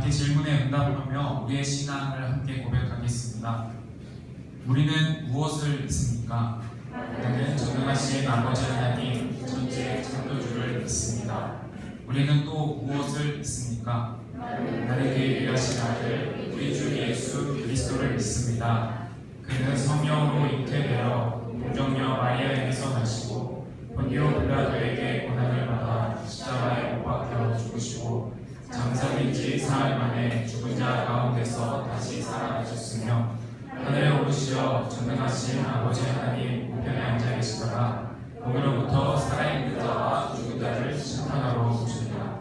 자기 질문에 응답하며 우리의 신앙을 함께 고백하겠습니다. 우리는 무엇을 믿습니까? 우리는 전능하신 아버지 하나님 천지의 창조주를 믿습니다. 우리는 또 무엇을 믿습니까? 나는 그의 귀하신 아들 우리 주 예수 그리스도를 믿습니다. 그는 성령으로 잉태되어 동정녀 마리아에게서 나시고 본디오 빌라도에게 고난을 받아 십자가에 못 박혀 죽으시고 장사된 지 사흘 만에 죽은 자 가운데서 다시 살아나셨으며 하늘에 오르시어 전능하신 아버지 하나님 우편에 앉아 계시다가 거기로부터 살아있는 자와 죽은 자를 심판하러 오십니다.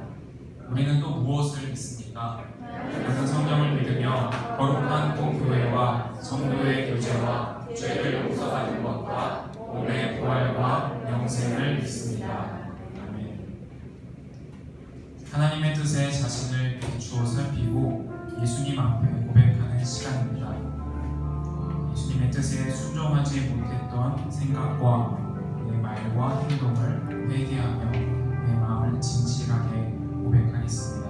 우리는 또 무엇을 믿습니까? 우리는 성령을 믿으며 거룩한 공교회와 성도의 교제와 죄를 용서받는 것과 몸의 부활과 영생을 믿습니다. 아멘. 하나님의 뜻에 자신을 비추어 살피고 예수님 앞에 고백하는 시간입니다. 예수님의 뜻에 순종하지 못했던 생각과 내 말과 행동을 회개하며 내 마음을 진실하게 고백하겠습니다.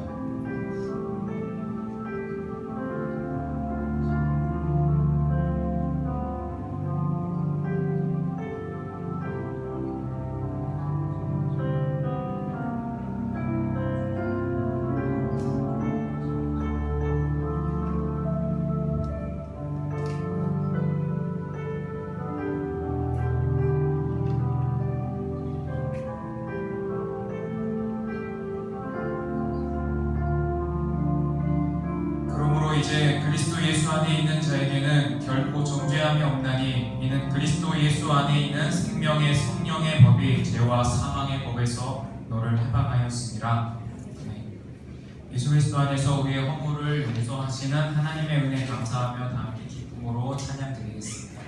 이제 그리스도 예수 안에 있는 자에게는 결코 정죄함이 없나니 이는 그리스도 예수 안에 있는 생명의 성령의 법이 죄와 사망의 법에서 너를 해방하였습니다. 예수 그리스도 안에서 우리의 허물을 용서하시는 하나님의 은혜 감사하며 다 함께 기쁨으로 찬양드리겠습니다.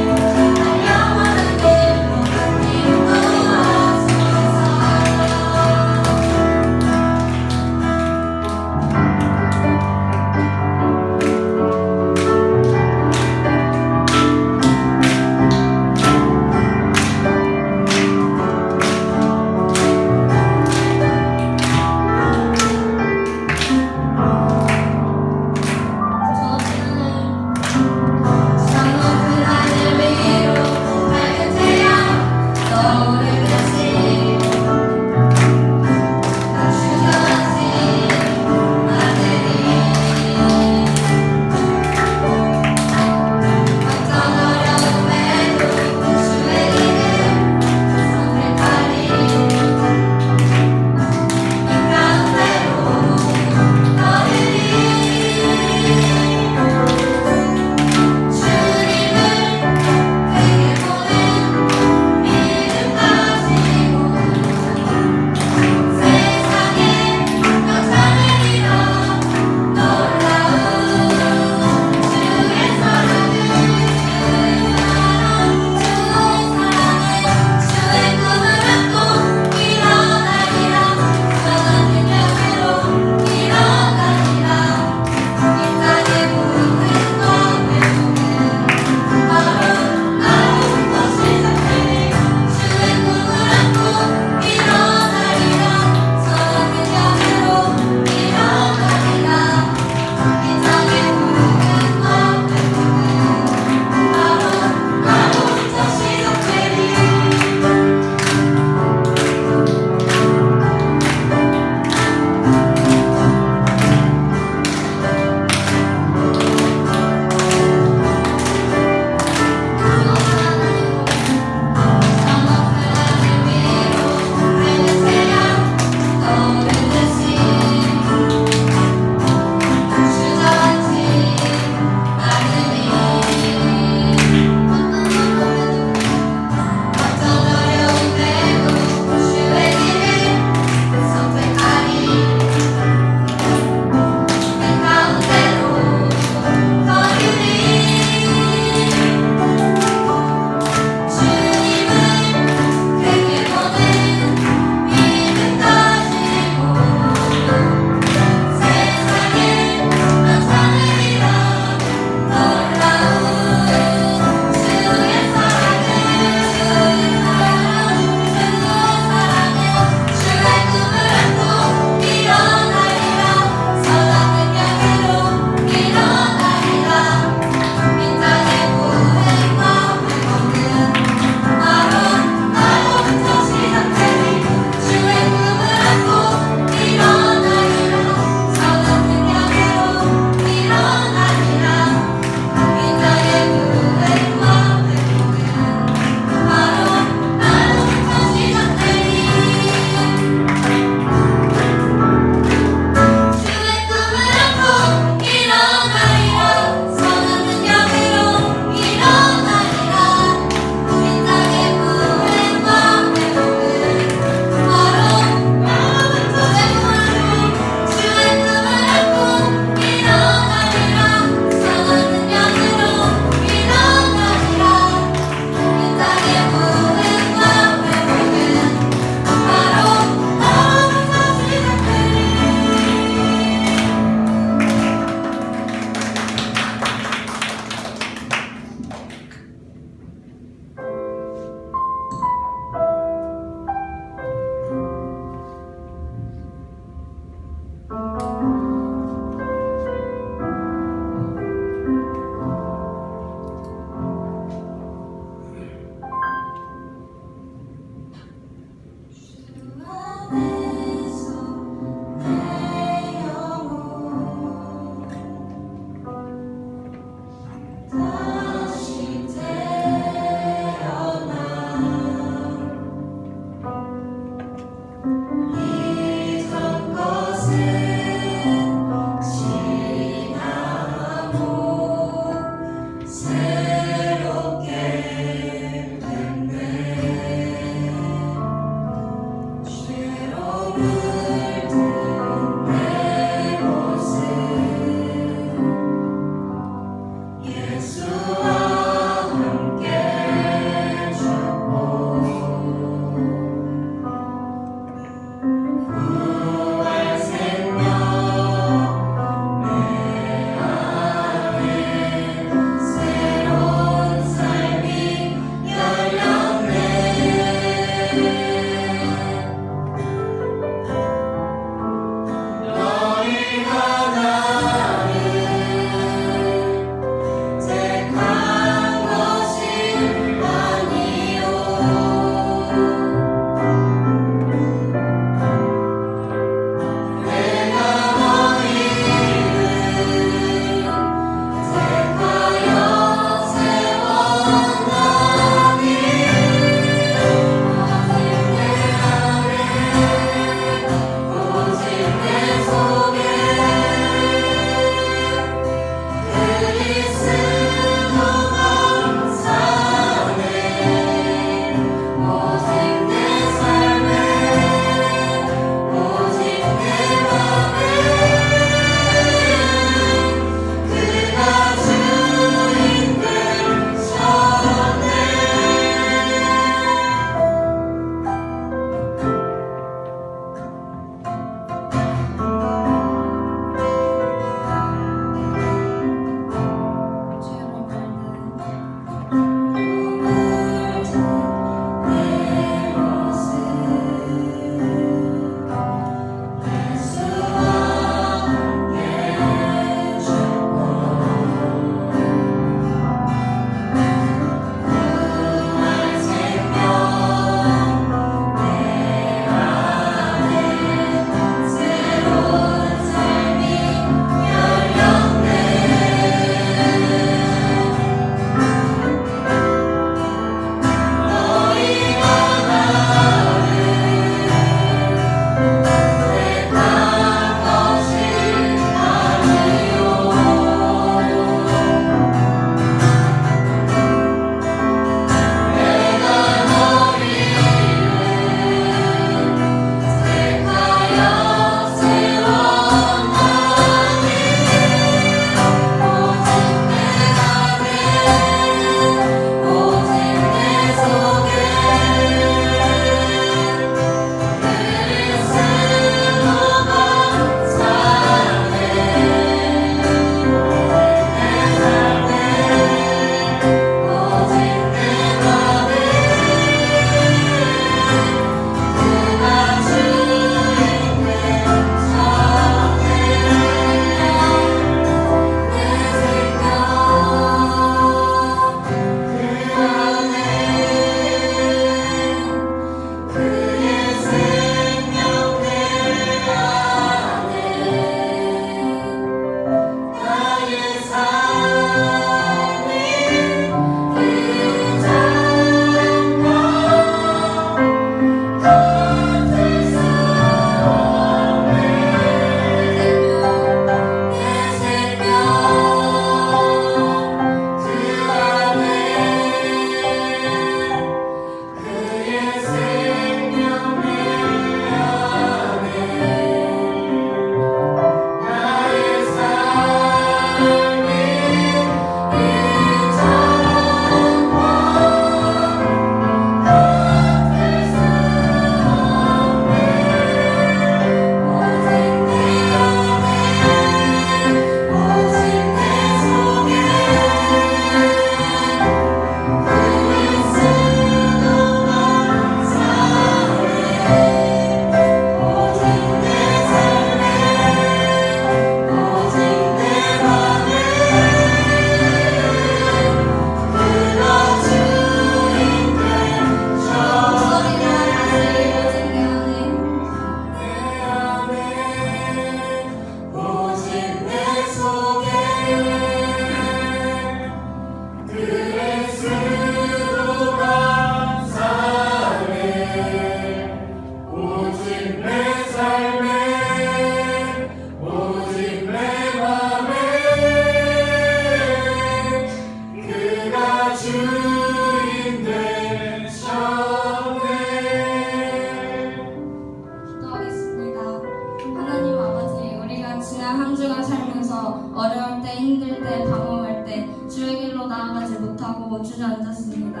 한 주간 살면서 어려울 때, 힘들 때, 방황할 때 주의 길로 나아가지 못하고 주저앉았습니다.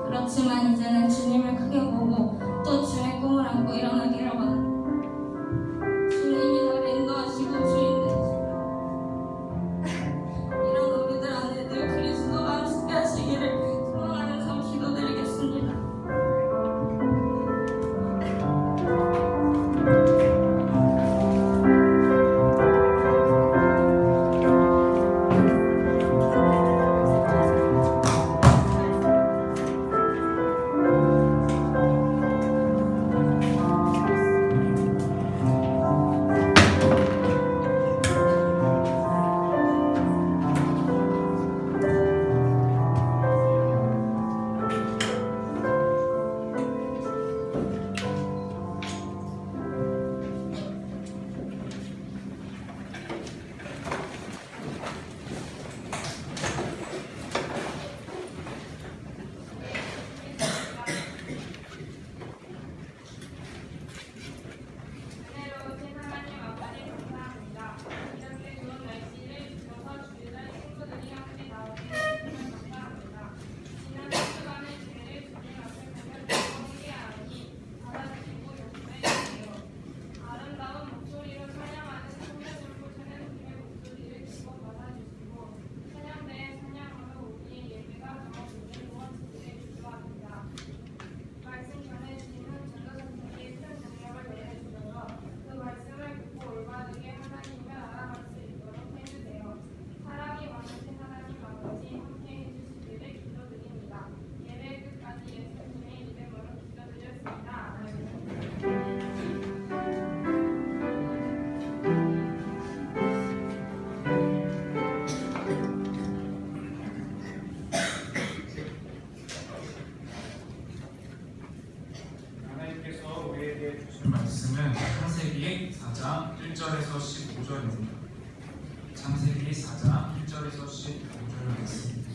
그렇지만 이제는 주님을 크게 보고 또 주의 꿈을 안고 일어나기를 원합니다. 주님이 나를 인도하시고 주인 되시고 이런 우리들 안에 늘 그리스도와 함께 하시기를 소망하면서 기도드리겠습니다. 하나님께서 우리에게 주신 말씀은 창세기 4장 1절에서 15절입니다. 창세기 4장 1절에서 15절 말씀입니다.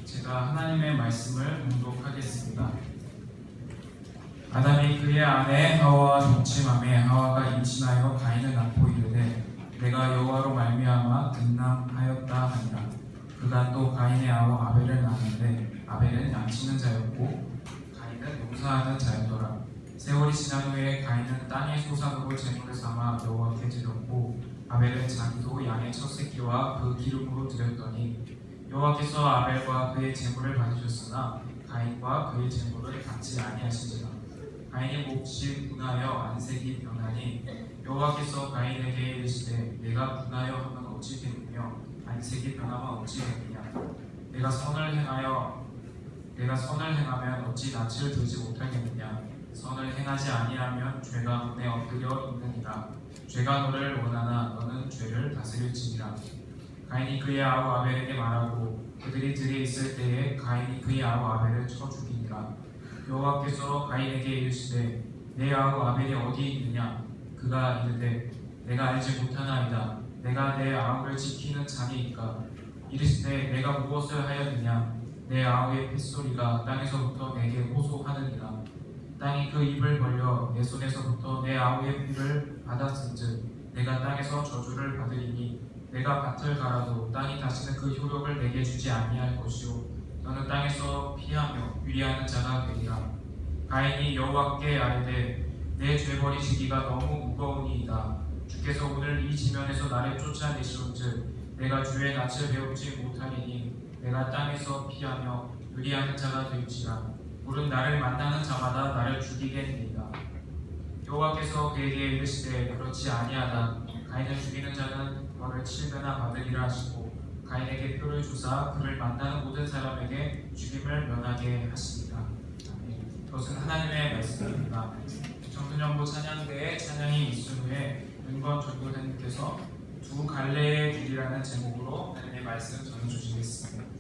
제가 하나님의 말씀을 봉독하겠습니다. 아담이 그의 아내 하와와 동침함에 하와가 임신하여 가인을 낳고 이르되 내가 여호와로 말미암아 등남하였다 하니라. 그가 또 가인의 아우 아벨을 낳았는데 아벨은 양치는 자였고 가인은 농사하는 자였더라. 세월이 지난 후에 가인은 땅의 소산으로 제물을 삼아 여호와께 드렸고 아벨은 자기도 양의 첫 새끼와 그 기름으로 드렸더니 여호와께서 아벨과 그의 제물을 받으셨으나 가인과 그의 제물을 받지 아니하시니라. 가인의 몫이 분하여 안색이 변하니 여호와께서 가인에게 이르시되 내가 분하여 하면 어찌 되느냐 안색이 변하면 어찌 되느냐 내가 선을 행하면 어찌 낯을 들지 못하겠느냐 선을 행하지 아니하면 죄가 눈에 엎드려 있느니라. 죄가 너를 원하나 너는 죄를 다스릴지니라. 가인이 그의 아우 아벨에게 말하고 그들이 들에 있을 때에 가인이 그의 아우 아벨을 쳐 죽이니라. 여호와께서 가인에게 이르시되 내 아우 아벨이 어디 있느냐. 그가 이르되 내가 알지 못하나이다. 내가 내 아우를 지키는 자니이까. 이르시되 내가 무엇을 하였느냐. 내 아우의 핏소리가 땅에서부터 내게 호소하느니라. 땅이 그 입을 벌려 내 손에서부터 내 아우의 피를 받았은즉 내가 땅에서 저주를 받으리니 내가 밭을 갈아도 땅이 다시는 그 효력을 내게 주지 아니할 것이요 너는 땅에서 피하며 유리하는 자가 되리라. 가인이 여호와께 아뢰되 내 죄벌이 지기가 너무 무거우니이다. 주께서 오늘 이 지면에서 나를 쫓아내시온즉 내가 주의 낯을 배우지 못하리니 내가 땅에서 피하며 유리하는 자가 될지라. 물은 나를 만나는 자마다 나를 죽이겠니이다. 여호와께서 그에게 이르시되 그렇지 아니하다. 가인을 죽이는 자는 벌을 7배나 받으리라 하시고 가인에게 표를 주사 그를 만나는 모든 사람에게 죽임을 면하게 하시니라. 이것은 하나님의 말씀입니다. 청소년부 찬양대에 찬양이 있은 후에 윤건 전도사님께서 두 갈래의 길이라는 제목으로 하나님의 말씀 전해주시겠습니다.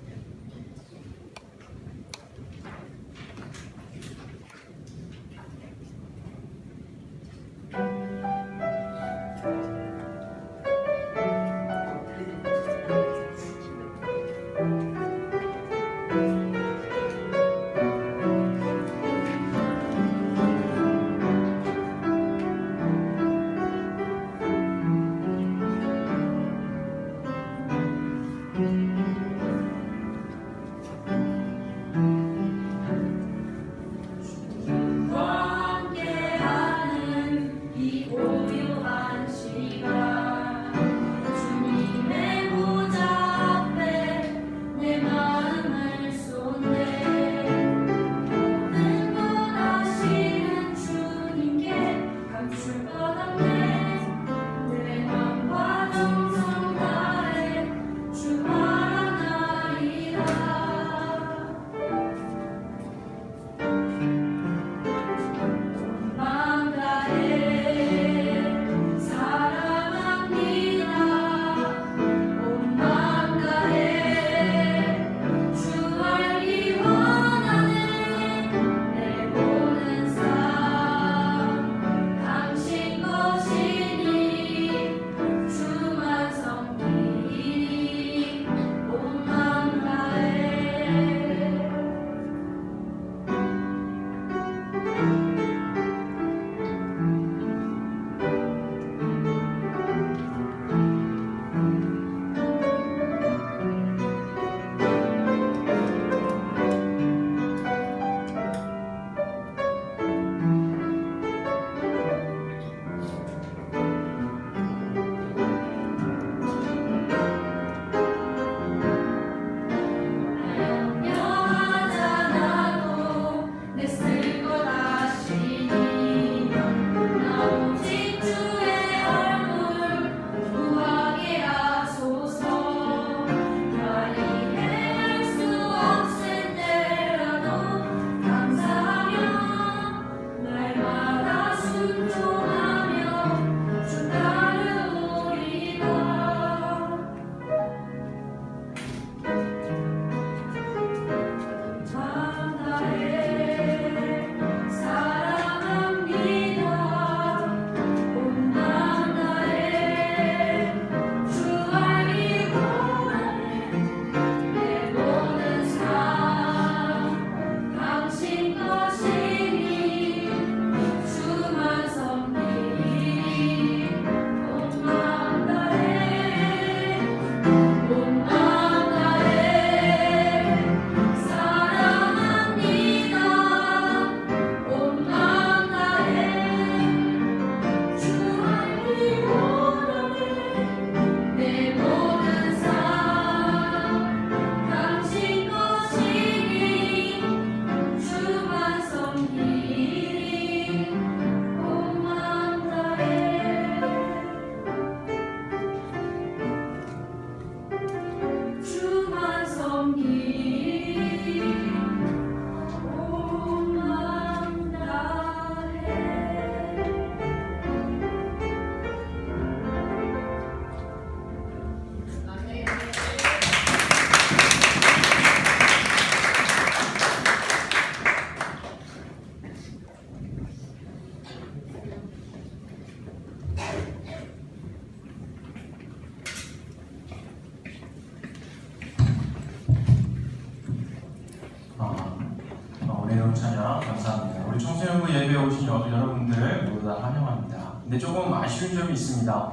오늘 찬양 감사합니다. 우리 청소년부 예배에 오신 여러분들 모두 다 환영합니다. 근데 조금 아쉬운 점이 있습니다.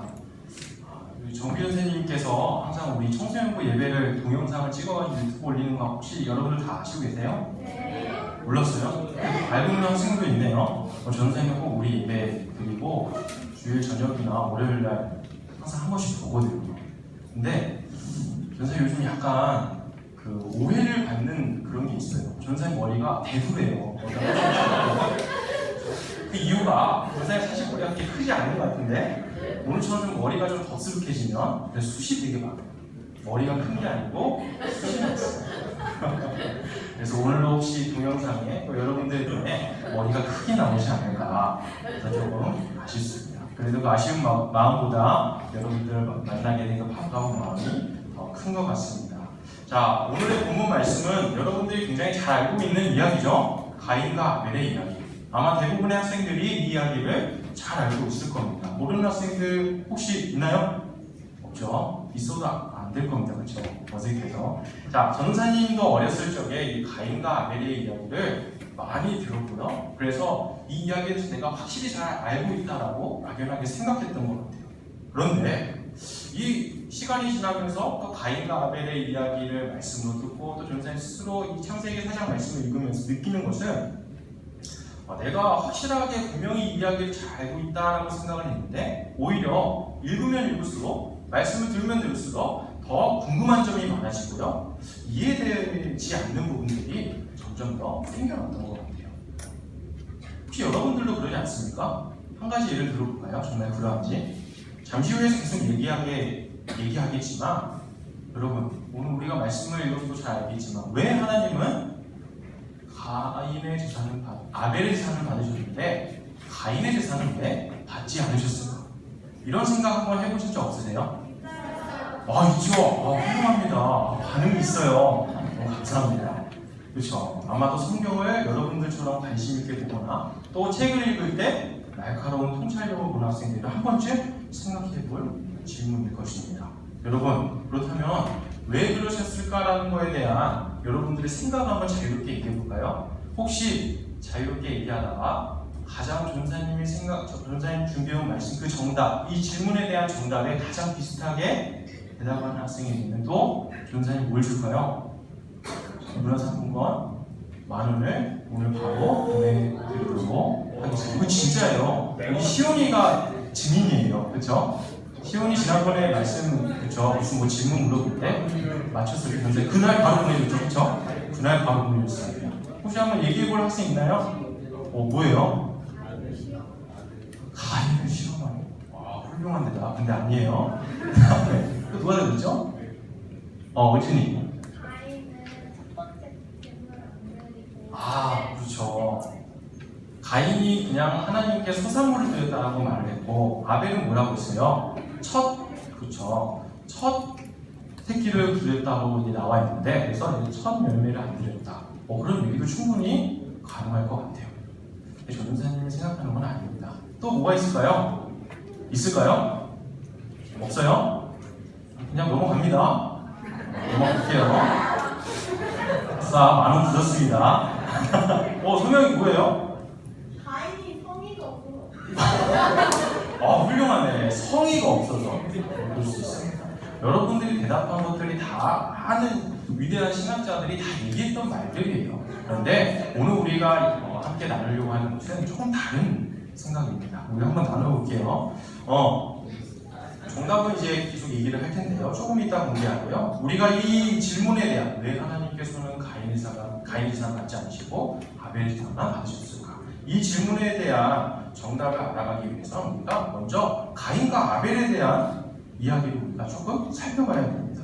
우리 정비 선생님께서 항상 우리 청소년부 예배를 동영상을 찍어가지고 유튜브 올리는 거 혹시 여러분들 다 아시고 계세요? 네. 몰랐어요? 알고 있는 학생도 있네요. 전선생님은 꼭 우리 예배 드리고 주일 저녁이나 월요일날 항상 한 번씩 보거든요. 근데 전선생님 요즘 약간 그 오해를 받는 그런 게 있어요. 전사님 머리가 대두래요. 그 이유가 전사님 사실 머리가 그렇게 크지 않은 것 같은데 오늘처럼 좀 머리가 좀 더스룩해지면 그래서 숱이 되게 많아요. 머리가 큰 게 아니고 숱이 많았어요. 그래서 오늘도 혹시 동영상에 또 여러분들 눈에 머리가 크게 나오지 않을까 그래서 조금 아쉽습니다. 그래도 그 아쉬운 마음보다 여러분들 만나게 되는 반가운 마음이 더 큰 것 같습니다. 자, 오늘의 본문 말씀은 여러분들이 굉장히 잘 알고 있는 이야기죠. 가인과 아벨의 이야기. 아마 대부분의 학생들이 이 이야기를 잘 알고 있을 겁니다. 모르는 학생들 혹시 있나요? 없죠. 있어도 안 될 겁니다. 그렇죠? 어색해서. 자, 전사님도 어렸을 적에 이 가인과 아벨의 이야기를 많이 들었고요. 그래서 이 이야기에 대해서 내가 확실히 잘 알고 있다라고 막연하게 생각했던 것 같아요. 그런데 이 시간이 지나면서 또 가인과 아벨의 이야기를 말씀으로 듣고 또 전사님 스스로 이 창세기 4장 말씀을 읽으면서 느끼는 것은 내가 확실하게 분명히 이 이야기를 잘 알고 있다라고 생각을 했는데 오히려 읽으면 읽을수록 말씀을 들으면 들을수록 더 궁금한 점이 많아지고요. 이해되지 않는 부분들이 점점 더 생겨났던 것 같아요. 혹시 여러분들도 그러지 않습니까? 한 가지 예를 들어볼까요? 정말 그러한지. 잠시 후에 계속 얘기하겠지만 여러분 오늘 우리가 말씀을 읽어도 잘 알겠지만 왜 하나님은 가인의 재산을 아벨의 재산을 받으셨는데 가인의 재산을 왜 받지 않으셨을까? 이런 생각 한번 해보신 적 없으세요? 있죠. 훌륭합니다. 반응이 있어요. 너무 감사합니다. 그렇죠. 아마도 성경을 여러분들처럼 관심 있게 보거나 또 책을 읽을 때 날카로운 통찰력을 보는 학생들이 한 번쯤 생각해볼 질문일 것입니다. 여러분, 그렇다면 왜 그러셨을까라는 거에 대한 여러분들의 생각을 한번 자유롭게 얘기해볼까요? 혹시 자유롭게 얘기하다가 가장 전사님 준비해온 말씀 그 정답, 이 질문에 대한 정답에 가장 비슷하게 대답하는 학생이 있는 또 전사님 뭘 줄까요? 문화상품권 10,000원을 오늘 바로 보내드리도록 하겠습니다. 이거 진짜예요. 이 시온이가 증인이에요. 그렇죠? 시온이 지난번에 그렇죠? 무슨 뭐 질문 물어볼 때 맞췄을 때 그날 바로 보내줬죠. 그렇죠? 그날 바로 보내줬어요. 혹시 한번 얘기해볼 학생 있나요? 뭐예요? 가인을 시험하네. 훌륭한 데다. 근데 아니에요. 또 누가 되겠죠? 어진이. 그렇죠. 가인이 그냥 하나님께 소산물을 드렸다라고 말을 했고 아벨은 뭐라고 했어요? 첫 새끼를 드렸다고 나와 있는데 그래서 첫 열매를 안 드렸다. 그런 얘기도 충분히 가능할 것 같아요. 전도사님이 생각하는 건 아닙니다. 또 뭐가 있을까요? 있을까요? 없어요? 그냥 넘어갑니다. 넘어갈게요. 자, 10,000원 주셨습니다. 설명이 뭐예요? 가인이 성의가 없어서. 훌륭하네. 성의가 없어서 그럴 수 있습니다. 여러분들이 대답한 것들이 다 아는 위대한 신학자들이 다 얘기했던 말들이에요. 그런데 오늘 우리가 함께 나누려고 하는 것은 조금 다른 생각입니다. 우리 한번 나눠볼게요. 정답은 이제 계속 얘기를 할 텐데요. 조금 이따 공개하고요. 우리가 이 질문에 대한 왜 하나님께서는 가인의 재산 받지 않으시고 아벨의 재산만 받으셨을까? 이 질문에 대한 정답을 알아가기 위해서 우리가 먼저 가인과 아벨에 대한 이야기를 우리가 조금 살펴봐야 됩니다.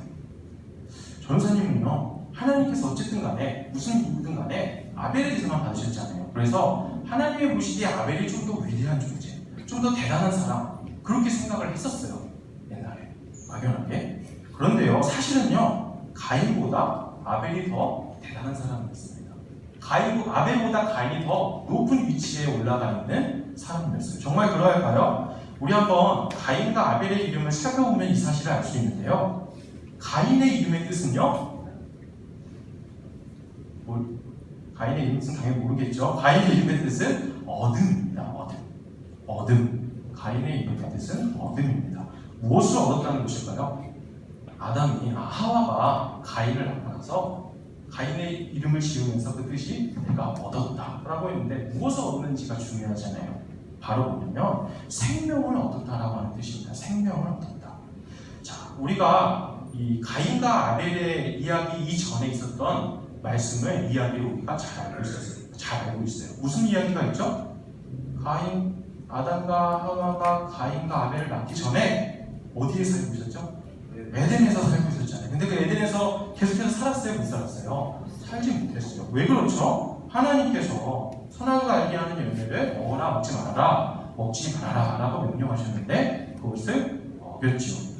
전사님은요, 하나님께서 어쨌든 간에 무슨 이유든 간에 아벨의 재산만 받으셨잖아요. 그래서 하나님의 보시기에 아벨이 좀 더 위대한 존재, 좀 더 대단한 사람 그렇게 생각을 했었어요. 옛날에 막연하게. 그런데요, 사실은요, 가인보다 아벨이 더 대단한 사람이었습니다. 아벨보다 가인이 더 높은 위치에 올라가 있는 사람이었어요. 정말 그러할까요? 우리 한번 가인과 아벨의 이름을 살펴보면 이 사실을 알 수 있는데요. 가인의 이름의 뜻은요? 가인의 이름 뜻은 당연히 모르겠죠. 가인의 이름의 뜻은 어둠입니다. 어둠. 가인의 이름의 뜻은 어둠입니다. 무엇을 얻었다는 것일까요? 하와가 가인을 낳아서 가인의 이름을 지으면서 그 뜻이 내가 얻었다라고 했는데 무엇을 얻는지가 중요하잖아요. 바로 뭐냐면 생명을 얻었다라고 하는 뜻입니다. 생명을 얻었다. 자, 우리가 이 가인과 아벨의 이야기 이전에 있었던 말씀을 이야기를 우리가 잘 알고 있어요. 무슨 이야기가 있죠? 아담과 하와가 가인과 아벨을 낳기 전에 어디에 살고 있었죠? 에덴에서 살고 있었잖아요. 근데 그 에덴에서 계속해서 살았어요? 못 살았어요? 살지 못했어요. 왜 그렇죠? 하나님께서 선악을 알게 하는 열매를 먹어라, 먹지 말아라, 먹지 말아라 라고 명령하셨는데 그것을 어겼죠.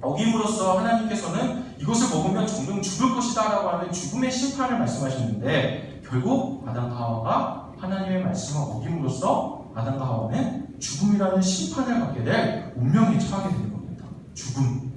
어김으로써 하나님께서는 이것을 먹으면 종종 죽을 것이다 라고 하는 죽음의 심판을 말씀하셨는데 결국 아담과 하와가 하나님의 말씀을 어김으로써 아담과 하와는 죽음이라는 심판을 받게 될 운명에 처하게 되는 겁니다. 죽음.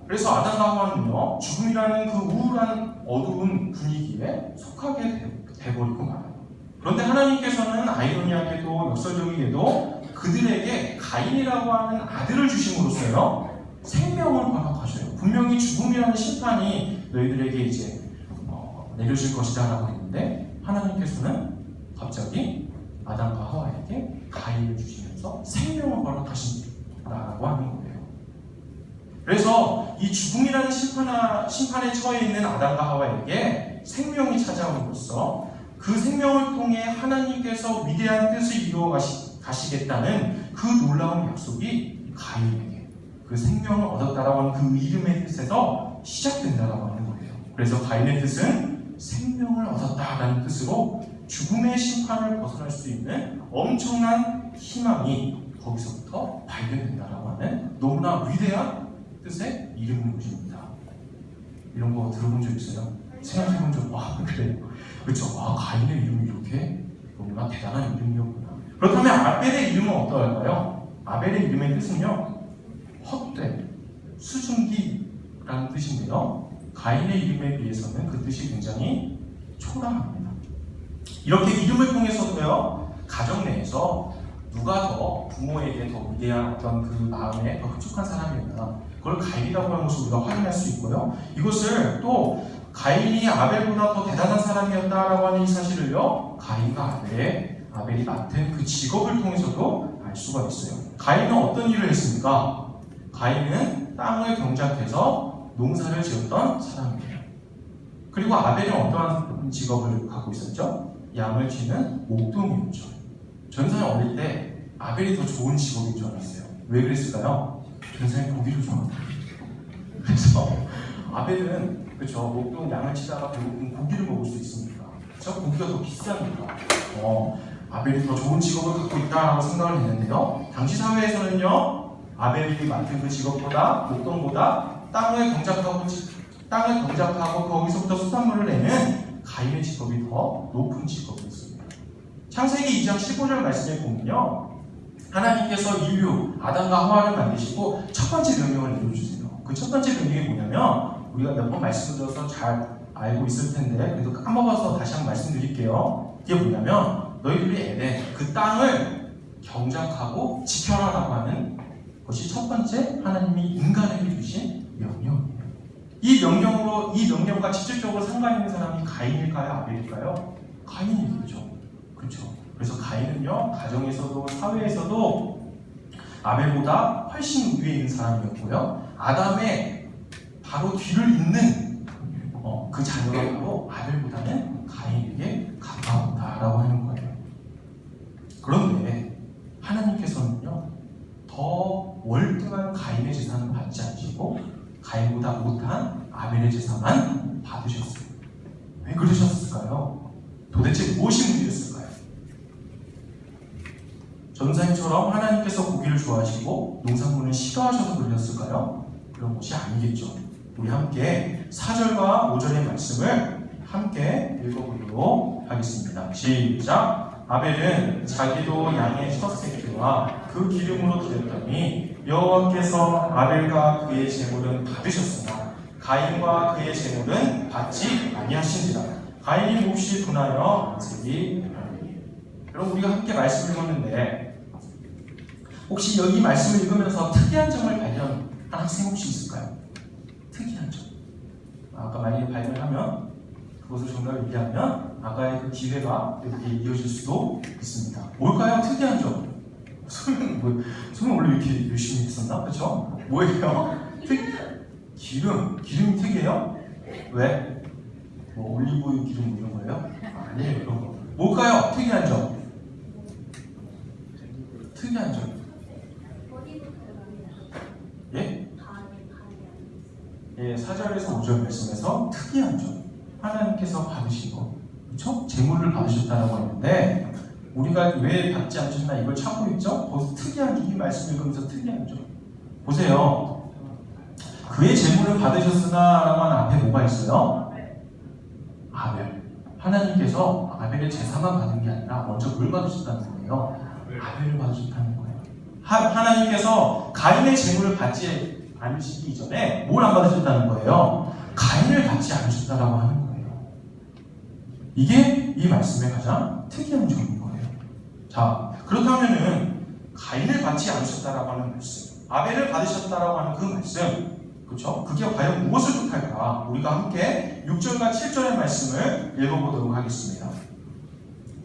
그래서 아담과 하와는요, 죽음이라는 그 우울한 어두운 분위기에 속하게 돼버리고 말아요. 그런데 하나님께서는 아이러니하게도 역설적이게도 그들에게 가인이라고 하는 아들을 주심으로써요 생명을 허락하셔요. 분명히 죽음이라는 심판이 너희들에게 이제 내려질 것이다 라고 했는데 하나님께서는 갑자기 아담과 하와에게 가인을 주시면서 생명을 허락하신다라고 하는 거예요. 그래서 이 죽음이라는 심판에 처해 있는 아담과 하와에게 생명이 찾아옴으로써 그 생명을 통해 하나님께서 위대한 뜻을 이루어 가시겠다는 그 놀라운 약속이 가인에게 그 생명을 얻었다라고 하는 그 이름의 뜻에서 시작된다라고 하는 거예요. 그래서 가인의 뜻은 생명을 얻었다라는 뜻으로 죽음의 심판을 벗어날 수 있는 엄청난 희망이 거기서부터 발견된다라고 하는 너무나 위대한 뜻의 이름인 것입니다. 이런 거 들어본 적 있어요? 생각해본 적, 그래요. 그렇죠. 가인의 이름이 이렇게 너무나 대단한 이름이었구나. 그렇다면 아벨의 이름은 어떠할까요? 아벨의 이름의 뜻은요, 헛된, 수증기라는 뜻인데요. 가인의 이름에 비해서는 그 뜻이 굉장히 초라합니다. 이렇게 이름을 통해서도요, 가정 내에서 누가 더 부모에게 더 위대한 어떤 그 마음에 더 흡족한 사람이었나, 그걸 가인이라고 하는 것을 우리가 확인할 수 있고요. 이것을 또 가인이 아벨보다 더 대단한 사람이었다라고 하는 이 사실을요, 가인과 아벨이 맡은 그 직업을 통해서도 알 수가 있어요. 가인은 어떤 일을 했습니까? 가인은 땅을 경작해서 농사를 지었던 사람이에요. 그리고 아벨은 어떠한 직업을 갖고 있었죠? 양을 치는 목동이었죠. 전사는 어릴 때 아벨이 더 좋은 직업인 줄 알았어요. 왜 그랬을까요? 전사는 고기를 좋아한다. 그래서 아벨은 그렇죠, 목동 양을 치다가 결국은 고기를 먹을 수 있습니다. 저 고기가 더 비싸니까 아벨이 더 좋은 직업을 갖고 있다라고 생각을 했는데요. 당시 사회에서는요, 아벨이 맡은 그 직업보다 목동보다 땅을 경작하고 거기서부터 수산물을 내는 가인의 직업이 더 높은 직업이었습니다. 창세기 2장 15절 말씀에 보면요, 하나님께서 인류 아담과 하와를 만드시고 첫 번째 명령을 내려주세요. 그 첫 번째 명령이 뭐냐면 우리가 몇 번 말씀드려서 잘 알고 있을 텐데 그래도 까먹어서 다시 한번 말씀드릴게요. 이게 뭐냐면 너희들이 에덴 그 땅을 경작하고 지켜라라고 하는 것이 첫 번째 하나님이 인간에게 주신 명령이에요. 이 명령과 직접적으로 상관 있는 사람이 가인일까요? 아벨일까요? 가인이죠. 그렇죠. 그래서 가인은요, 가정에서도 사회에서도 아벨보다 훨씬 위에 있는 사람이었고요. 아담의 바로 뒤를 잇는 그 자녀가 바로 아벨보다는 가인에게 가까웠다라고 하는 거예요. 그런데 하나님께서는요, 더 월등한 가인의 재산을 받지 않으시고 가인보다 못한 아벨의 재산만 받으셨어요. 왜 그러셨을까요? 도대체 무엇이 문제였을까요? 전사님처럼 하나님께서 고기를 좋아하시고 농산물을 싫어하셔서 그러셨을까요? 그런 것이 아니겠죠. 우리 함께 4절과 5절의 말씀을 함께 읽어보도록 하겠습니다. 시작! 아벨은 자기도 양의 첫 새끼와 그 기름으로 드렸더니 여호와께서 아벨과 그의 제물은 받으셨으나 가인과 그의 재물은 받지 아니하신지라. 가인이 몹시 분하여 안색이 변하니. 여러분 우리가 함께 말씀을 읽었는데 혹시 여기 말씀을 읽으면서 특이한 점을 발견한 학생 혹시 있을까요? 특이한 점. 아까 만약에 발견하면 그것을 정답을 얘기하면 아까의 그 기회가 이렇게 이어질 수도 있습니다. 뭘까요? 특이한 점. 손은 원래 이렇게 열심히 했었나? 그렇죠? 뭐예요? 기름이 특이해요? 왜? 뭐 올리브유 기름 이런 거예요? 아니에요. 이런 거. 뭘까요? 특이한 점. 특이한 점. 예? 예, 4절에서 5절 말씀에서 특이한 점. 하나님께서 받으신 거. 그렇죠? 재물을 받으셨다라고 했는데 우리가 왜 받지 않으셨나 이걸 찾고 있죠? 거기서 특이한 점, 이 말씀을 읽으면서 특이한 점. 보세요. 그의 재물을 받으셨으나 라고 하는 앞에 뭐가 있어요? 아벨. 하나님께서 아벨의 제사만 받은 게 아니라 먼저 뭘 받으셨다는 거예요? 아벨을 받으셨다는 거예요. 하나님께서 가인의 재물을 받지 않으시기 이전에 뭘 안 받으셨다는 거예요? 가인을 받지 않으셨다라고 하는 거예요. 이게 이 말씀의 가장 특이한 점인 거예요. 자, 그렇다면은 가인을 받지 않으셨다라고 하는 말씀, 아벨을 받으셨다라고 하는 그 말씀, 그렇죠? 그게 과연 무엇을 뜻할까? 우리가 함께 6절과 7절의 말씀을 읽어보도록 하겠습니다.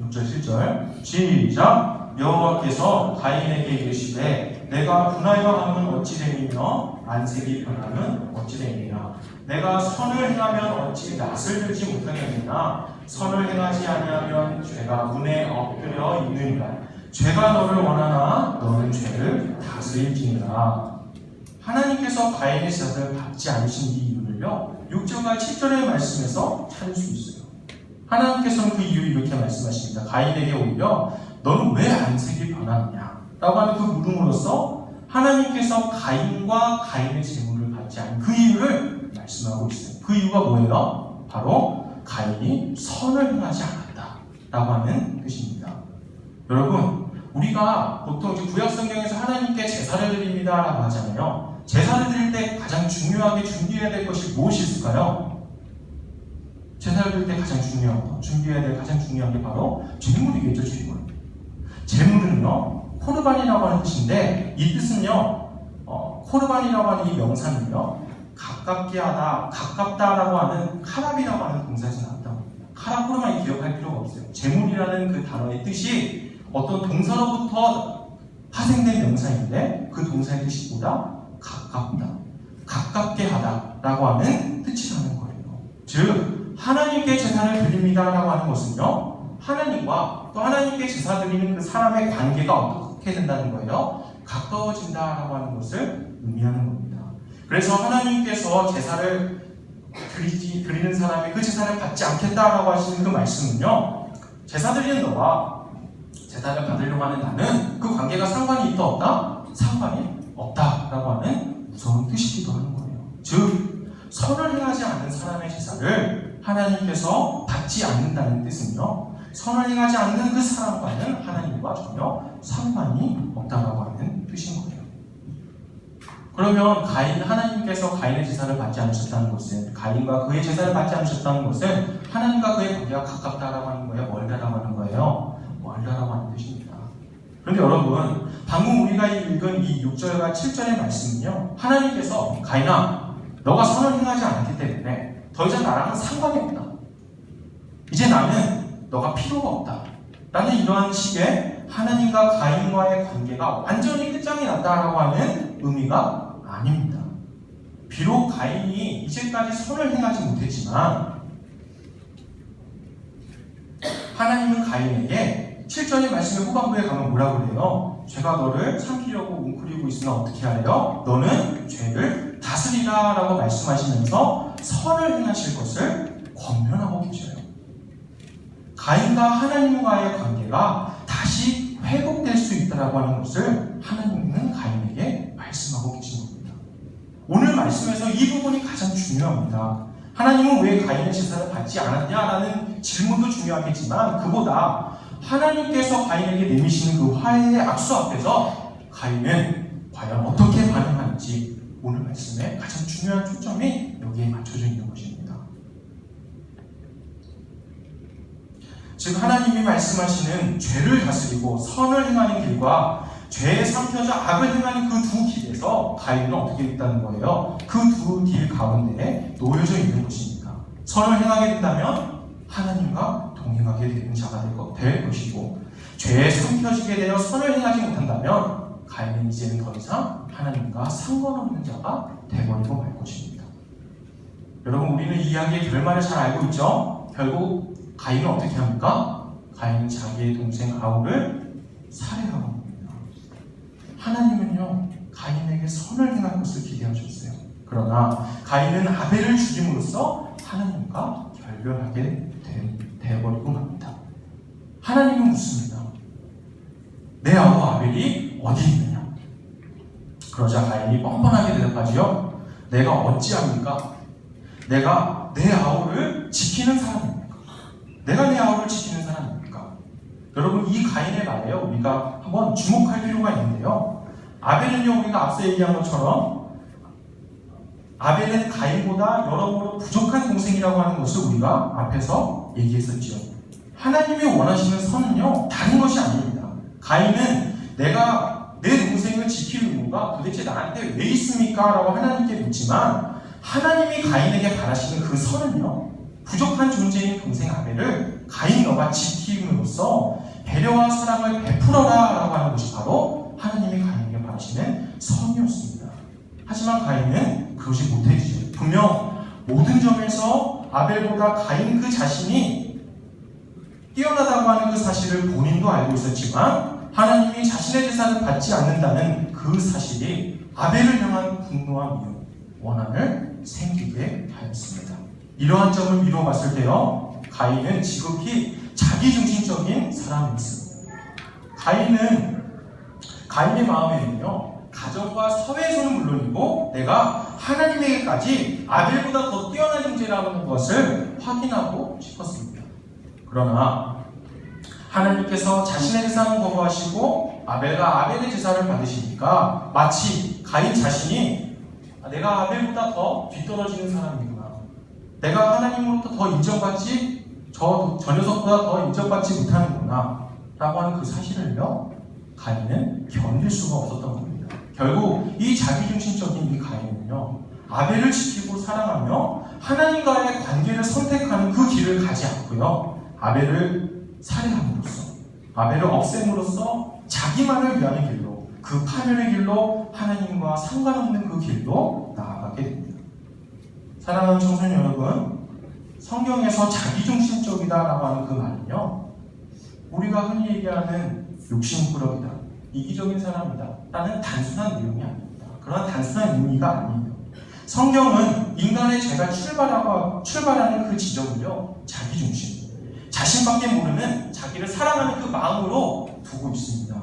6절, 7절 시작! 여호와께서 가인에게 이르시되 내가 분하여 함은 어찌 됨이며 안색이 변함은 어찌 됨이냐. 내가 선을 행하면 어찌 낯을 들지 못하겠느냐. 선을 행하지 아니하면 죄가 문에 엎드려 있느니라. 죄가 너를 원하나 너는 죄를 다스릴지니라. 하나님께서 가인의 제사를 받지 않으신 이 이유를요 6절과 7절의 말씀에서 찾을 수 있어요. 하나님께서는 그 이유를 이렇게 말씀하십니다. 가인에게 오히려 너는 왜 안색이 변하느냐 라고 하는 그 물음으로써 하나님께서 가인과 가인의 재물을 받지 않은 그 이유를 말씀하고 있어요. 그 이유가 뭐예요? 바로 가인이 선을 행하지 않았다 라고 하는 뜻입니다. 여러분 우리가 보통 구약 성경에서 하나님께 제사를 드립니다 라고 하잖아요. 제사를 드릴 때 가장 중요하게 준비해야 될 것이 무엇이 있을까요? 제사를 드릴 때 가장 중요한 거, 준비해야 될 가장 중요한 게 바로 제물이겠죠. 제물은요 코르반이라고 하는 뜻인데 이 뜻은요 코르반이라고 하는 이 명사는요 가깝게 하다, 가깝다라고 하는 카랍이라고 하는 동사에서 나왔다고 합니다. 카랍으로만 기억할 필요가 없어요. 제물이라는 그 단어의 뜻이 어떤 동사로부터 파생된 명사인데 그 동사의 뜻이보다 가깝다, 가깝게 하다라고 하는 뜻이라는 거예요. 즉 하나님께 제사를 드립니다라고 하는 것은요 하나님과 또 하나님께 제사 드리는 그 사람의 관계가 어떻게 된다는 거예요? 가까워진다라고 하는 것을 의미하는 겁니다. 그래서 하나님께서 제사를 드리는 사람이 그 제사를 받지 않겠다라고 하시는 그 말씀은요 제사 드리는 너와 제사를 받으려고 하는 나는 그 관계가 상관이 있다 없다? 상관이 없다라고 하는 무서운 뜻이기도 하는 거예요. 즉 선을 행하지 않는 사람의 제사를 하나님께서 받지 않는다는 뜻은요 선을 행하지 않는 그 사람과는 하나님과 전혀 상관이 없다라고 하는 뜻인 거예요. 그러면 하나님께서 가인의 제사를 받지 않으셨다는 것은 가인과 그의 제사를 받지 않으셨다는 것은 하나님과 그의 관계가 가깝다라고 하는 거예요? 멀다라고 하는 거예요? 멀다라고 하는 뜻입니다. 그런데 여러분 방금 우리가 읽은 이 6절과 7절의 말씀은요 하나님께서 가인아 너가 선을 행하지 않았기 때문에 더 이상 나랑은 상관이 없다. 이제 나는 너가 필요가 없다. 라는 이러한 식의 하나님과 가인과의 관계가 완전히 끝장이 났다라고 하는 의미가 아닙니다. 비록 가인이 이제까지 선을 행하지 못했지만 하나님은 가인에게 7절의 말씀의 후반부에 가면 뭐라고 그래요? 죄가 너를 삼키려고 웅크리고 있으나 어떻게 하래요? 너는 죄를 다스리라 라고 말씀하시면서 선을 행하실 것을 권면하고 계셔요. 가인과 하나님과의 관계가 다시 회복될 수 있다라고 하는 것을 하나님은 가인에게 말씀하고 계신 겁니다. 오늘 말씀에서 이 부분이 가장 중요합니다. 하나님은 왜 가인의 제사를 받지 않았냐라는 질문도 중요하겠지만 그보다 하나님께서 가인에게 내미시는 그 화해의 악수 앞에서 가인은 과연 어떻게 반응하는지 오늘 말씀에 가장 중요한 초점이 여기에 맞춰져 있는 것입니다. 즉 하나님이 말씀하시는 죄를 다스리고 선을 행하는 길과 죄에 삼켜져 악을 행하는 그 두 길에서 가인은 어떻게 있다는 거예요? 그 두 길 가운데에 놓여져 있는 것입니다. 선을 행하게 된다면 하나님과 동행하게 되는 자가 될 것이고, 죄에 삼켜지게 되어 선을 행하지 못한다면 가인은 이제는 더 이상 하나님과 상관없는 자가 되어버리고 말 것입니다. 여러분, 우리는 이 이야기의 결말을 잘 알고 있죠? 결국 가인은 어떻게 합니까? 가인은 자기의 동생 아울을 살해하고 합니다. 하나님은요, 가인에게 선을 행할 것을 기대하셨어요. 그러나 가인은 아벨을 죽임으로써 하나님과 결별하게 되어버리고 맙니다. 하나님은 묻습니다. 내 아우 아벨이 어디 있느냐? 그러자 가인이 뻔뻔하게 대답하지요. 내가 어찌합니까? 내가 내 아우를 지키는 사람입니까? 내가 내 아우를 지키는 사람입니까? 여러분, 이 가인의 말에 우리가 한번 주목할 필요가 있는데요. 아벨은요, 우리가 앞서 얘기한 것처럼 아벨은 가인보다 여러모로 부족한 동생이라고 하는 것을 우리가 앞에서 얘기했었죠. 하나님이 원하시는 선은요, 다른 것이 아닙니다. 가인은 내가 내 동생을 지킬 의무가 도대체 나한테 왜 있습니까? 라고 하나님께 묻지만, 하나님이 가인에게 바라시는 그 선은요, 부족한 존재인 동생 아벨을 가인 너가 지킴으로써 배려와 사랑을 베풀어라 라고 하는 것이 바로 하나님이 가인에게 바라시는 선이었습니다. 하지만 가인은 그러지 못했지요. 분명 모든 점에서 아벨보다 가인 그 자신이 뛰어나다고 하는 그 사실을 본인도 알고 있었지만, 하나님이 자신의 제사를 받지 않는다는 그 사실이 아벨을 향한 분노와 미움, 원한을 생기게 하였습니다. 이러한 점을 미루어 봤을 때요, 가인은 지극히 자기중심적인 사람이었습니다. 가인의 마음에는요, 가정과 사회에서는 물론이고 내가 하나님에게까지 아벨보다 더 뛰어난 존재라는 것을 확인하고 싶었습니다. 그러나 하나님께서 자신의 제사는 거부하시고 아벨과 아벨의 제사를 받으시니까 마치 가인 자신이 내가 아벨보다 더 뒤떨어지는 사람이구나, 내가 하나님으로부터 더 인정받지, 저 녀석보다 더 인정받지 못하는구나 라고 하는 그 사실을요, 가인은 견딜 수가 없었던 겁니다. 결국 이 자기중심적인 이 가인은요, 아벨을 지키고 사랑하며 하나님과의 관계를 선택하는 그 길을 가지 않고요, 아벨을 살해함으로써, 아벨을 없앰으로써 자기만을 위하는 길로, 그 파멸의 길로, 하나님과 상관없는 그 길로 나아가게 됩니다. 사랑하는 청소년 여러분, 성경에서 자기중심적이다라고 하는 그 말은요, 우리가 흔히 얘기하는 욕심꾸러기다, 이기적인 사람이다 라는 단순한 내용이 아닙니다. 그런 단순한 의미가 아니에요. 성경은 인간의 죄가 출발하는 그 지점을요, 자기중심, 자신밖에 모르는 자기를 사랑하는 그 마음으로 두고 있습니다.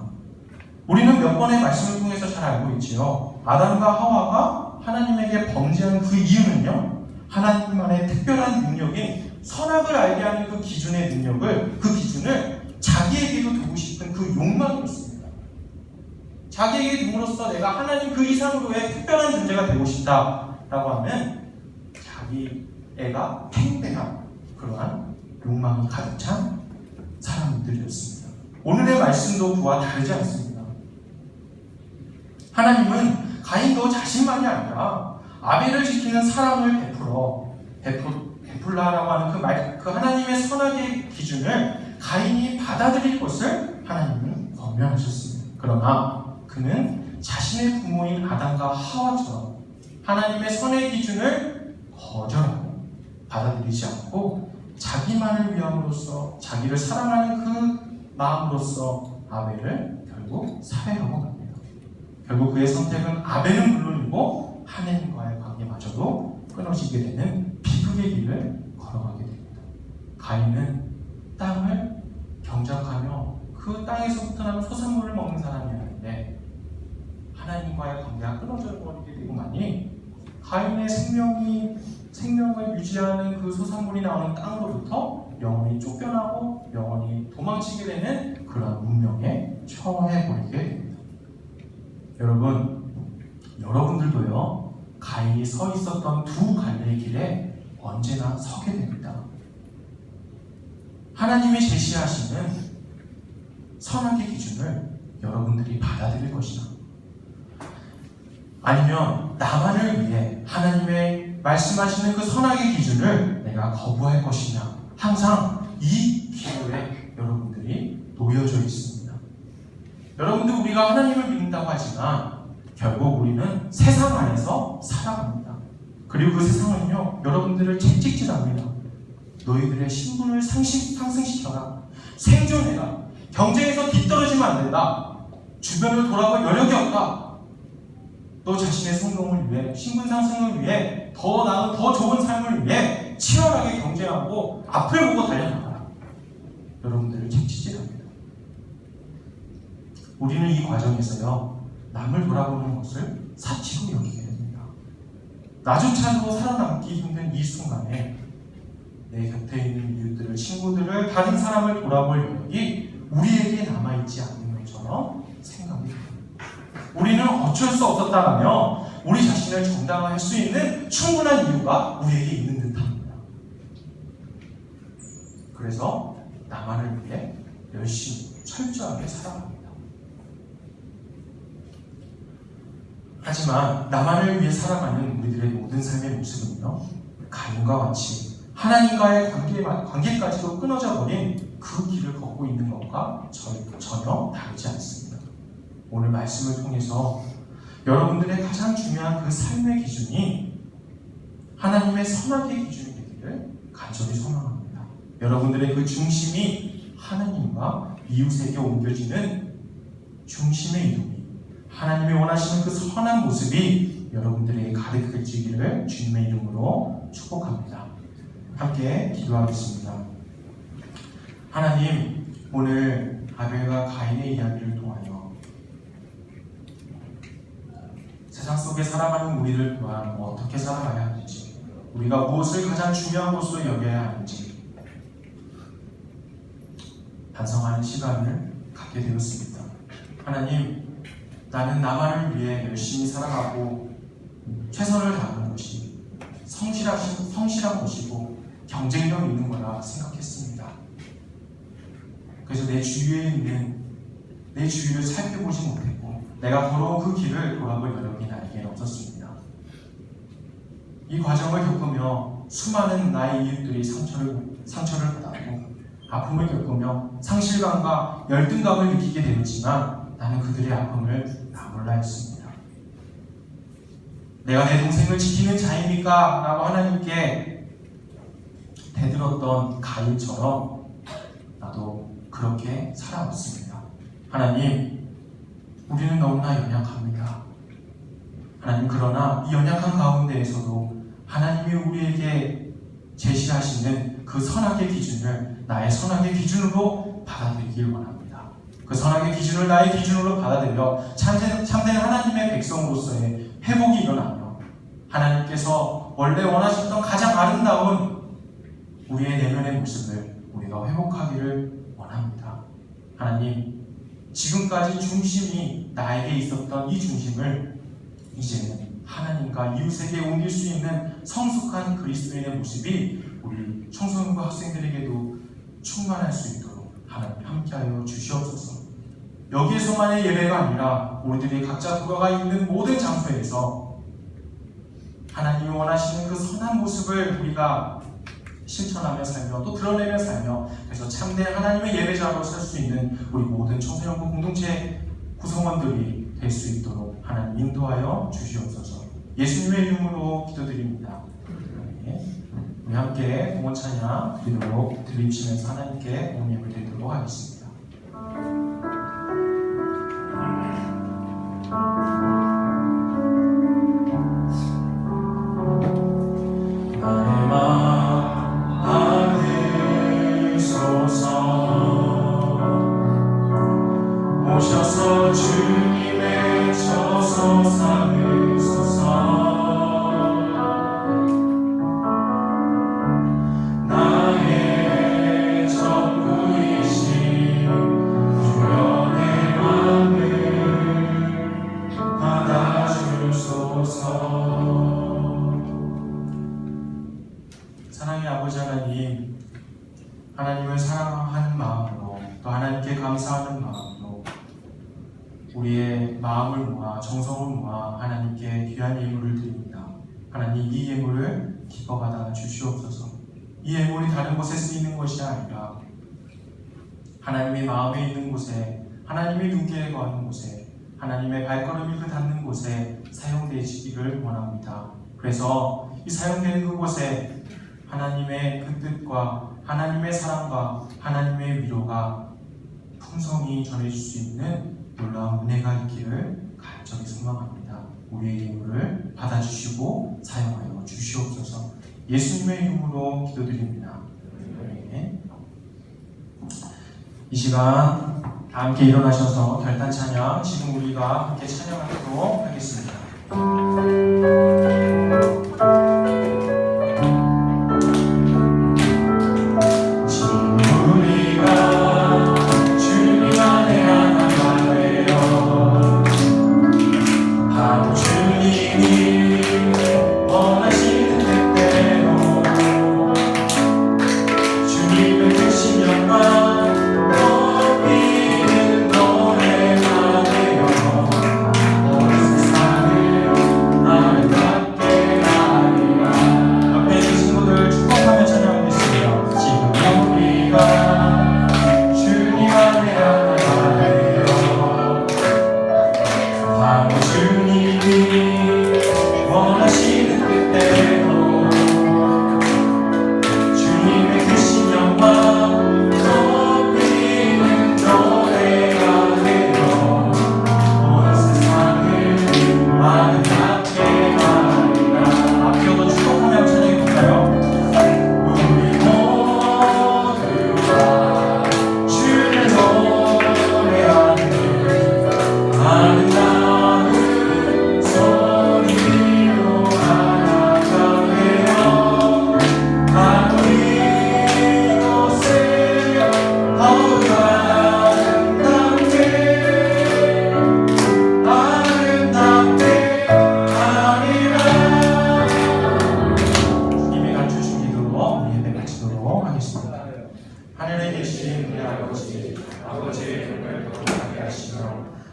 우리는 몇 번의 말씀을 통해서 잘 알고 있지요. 아담과 하와가 하나님에게 범죄한 그 이유는요, 하나님만의 특별한 능력인 선악을 알게 하는 그 기준의 능력을, 그 기준을 자기에게도 두고 싶은 그 욕망이었습니다. 자기에게 둠으로써 내가 하나님 그 이상으로의 특별한 존재가 되고 싶다라고 하면 자기 애가 팽배한 그러한 욕망이 가득 찬 사람들이었습니다. 오늘의 말씀도 그와 다르지 않습니다. 하나님은 가인 너 자신만이 아니라 아벨을 지키는 사랑을 베풀라라고 하는 그 하나님의 선악의 기준을 가인이 받아들일 것을 하나님은 권면하셨습니다. 그러나 그는 자신의 부모인 아담과 하와처럼 하나님의 선의 기준을 거절하고 받아들이지 않고 자기만을 위함으로써, 자기를 사랑하는 그 마음으로써 아벨을 결국 살해하고 갑니다. 결국 그의 선택은 아벨은 물론이고 하나님과의 관계마저도 끊어지게 되는 비극의 길을 걸어가게 됩니다. 가인은 땅을 경작하며 그 땅에서부터 나는 소산물을 먹는 사람이었는데, 하나님과의 관계가 끊어져 버리게 되고 나니 가인의 생명을 유지하는 그 소산물이 나오는 땅으로부터 영원히 쫓겨나고 영원히 도망치게 되는 그런 운명에 처해 버리게 됩니다. 여러분들도요, 가인이 서 있었던 두 갈래의 길에 언제나 서게 됩니다. 하나님이 제시하시는 선악의 기준을 여러분들이 받아들일 것이다. 아니면 나만을 위해 하나님의 말씀하시는 그 선악의 기준을 내가 거부할 것이냐. 항상 이 기로에 여러분들이 놓여져 있습니다. 여러분들 우리가 하나님을 믿는다고 하지만 결국 우리는 세상 안에서 살아갑니다. 그리고 그 세상은요, 여러분들을 채찍질합니다. 너희들의 신분을 상승시켜라. 생존해라. 경쟁에서 뒤떨어지면 안 된다. 주변을 돌아볼 여력이 없다. 너 자신의 성공을 위해, 신분 상승을 위해, 더 나은, 더 좋은 삶을 위해 치열하게 경쟁하고 앞을 보고 달려나가라. 여러분들을 채찍질합니다. 우리는 이 과정에서요, 남을 돌아보는 것을 사치로 여기게 됩니다. 나조차도 살아남기 힘든 이 순간에 내 곁에 있는 이웃들을, 친구들을, 다른 사람을 돌아볼 여력이 우리에게 남아있지 않는 것처럼 생각이 됩니다. 우리는 어쩔 수 없었다라며 우리 자신을 정당화할 수 있는 충분한 이유가 우리에게 있는 듯합니다. 그래서 나만을 위해 열심히 철저하게 살아갑니다. 하지만 나만을 위해 살아가는 우리들의 모든 삶의 모습은요, 가인과 같이 하나님과의 관계까지도 끊어져 버린 그 길을 걷고 있는 것과 전혀 다르지 않습니다. 오늘 말씀을 통해서 여러분들의 가장 중요한 그 삶의 기준이 하나님의 선악의 기준이 되기를 간절히 소망합니다. 여러분들의 그 중심이 하나님과 이웃에게 옮겨지는 중심의 이동이, 하나님이 원하시는 그 선한 모습이 여러분들에게 가득해지기를 주님의 이름으로 축복합니다. 함께 기도하겠습니다. 하나님, 오늘 아벨과 가인의 이야기를 통하여 세상 속에 살아가는 우리를 또한 어떻게 살아가야 하는지, 우리가 무엇을 가장 중요한 것으로 여겨야 하는지 반성하는 시간을 갖게 되었습니다. 하나님, 나는 나만을 위해 열심히 살아가고 최선을 다하는 것이 성실한 것이고 경쟁력 있는 거라 생각했습니다. 그래서 내 주위를 살펴보지 못했고 내가 걸어온 그 길을 돌아볼 여력이 나에게는 없었습니다. 이 과정을 겪으며 수많은 나의 이웃들이 상처를 받았고 아픔을 겪으며 상실감과 열등감을 느끼게 되었지만 나는 그들의 아픔을 나몰라 했습니다. 내가 내 동생을 지키는 자입니까? 라고 하나님께 대들었던 가인처럼 나도 그렇게 살아왔습니다. 하나님, 우리는 너무나 연약합니다. 하나님, 그러나 이 연약한 가운데에서도 하나님이 우리에게 제시하시는 그 선악의 기준을 나의 선악의 기준으로 받아들이길 원합니다. 그 선악의 기준을 나의 기준으로 받아들여 참된 하나님의 백성으로서의 회복이 일어나며 하나님께서 원래 원하셨던 가장 아름다운 우리의 내면의 모습을 우리가 회복하기를 원합니다. 하나님, 지금까지 중심이 나에게 있었던 이 중심을 이제는 하나님과 이웃에게 옮길 수 있는 성숙한 그리스도인의 모습이 우리 청소년과 학생들에게도 충만할 수 있도록 하나님 함께하여 주시옵소서. 여기에서만의 예배가 아니라 우리들이 각자 돌아가 있는 모든 장소에서 하나님이 원하시는 그 선한 모습을 우리가 실천하며 살며 또 드러내며 살며, 그래서 참된 하나님의 예배자로 살 수 있는 우리 모든 청소년부 공동체 구성원들이 될 수 있도록 하나님 인도하여 주시옵소서. 예수님의 이름으로 기도드립니다. 우리 함께 공원 찬양 드리시면서 하나님께 온유를 드리도록 하겠습니다. 나의 마음 받으소서. 오셔서 주님의 저서 삼으소서. 나의 전부이신 주여 내 맘을 사랑의 아버지 하나님, 하나님을 사랑하는 마음으로 또 하나님께 감사하는 마음으로 우리의 마음을 모아 정성을 모아 하나님께 귀한 예물을 드립니다. 하나님, 이 예물을 기뻐 받아 주시옵소서. 이 예물이 다른 곳에 쓰이는 것이 아니라 하나님의 마음에 있는 곳에, 하나님의 눈길에 거하는 곳에, 하나님의 발걸음이 그 닿는 곳에 사용되시기를 원합니다. 그래서 이 사용되는 그곳에 하나님의 그 뜻과 하나님의 사랑과 하나님의 위로가 풍성히 전해질 수 있는 놀라운 은혜가 있기를 간절히 소망합니다. 우리의 예물을 받아주시고 사용하여 주시옵소서. 예수님의 이름으로 기도드립니다. 아멘. 이 시간 다 함께 일어나셔서 결단 찬양, 지금 우리가 함께 찬양하도록 하겠습니다.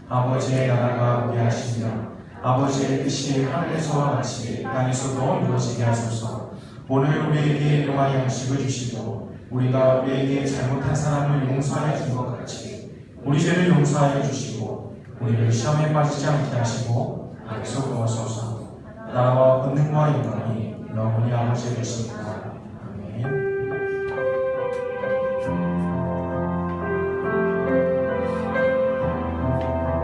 아버지의 나라가 위하시며 아버지의 뜻이 하늘에서와 같이 땅에서도 이루어지게 하소서. 오늘 우리에게 일용할 양식을 주시고 우리가 우리에게 잘못한 사람을 용서하여 준 것 같이 우리 죄를 용서하여 주시고 우리를 시험에 빠지지 않게 하시고 악에서 구하소서. 나라와 권능과 영광이 영원히 아버지의 것입니다.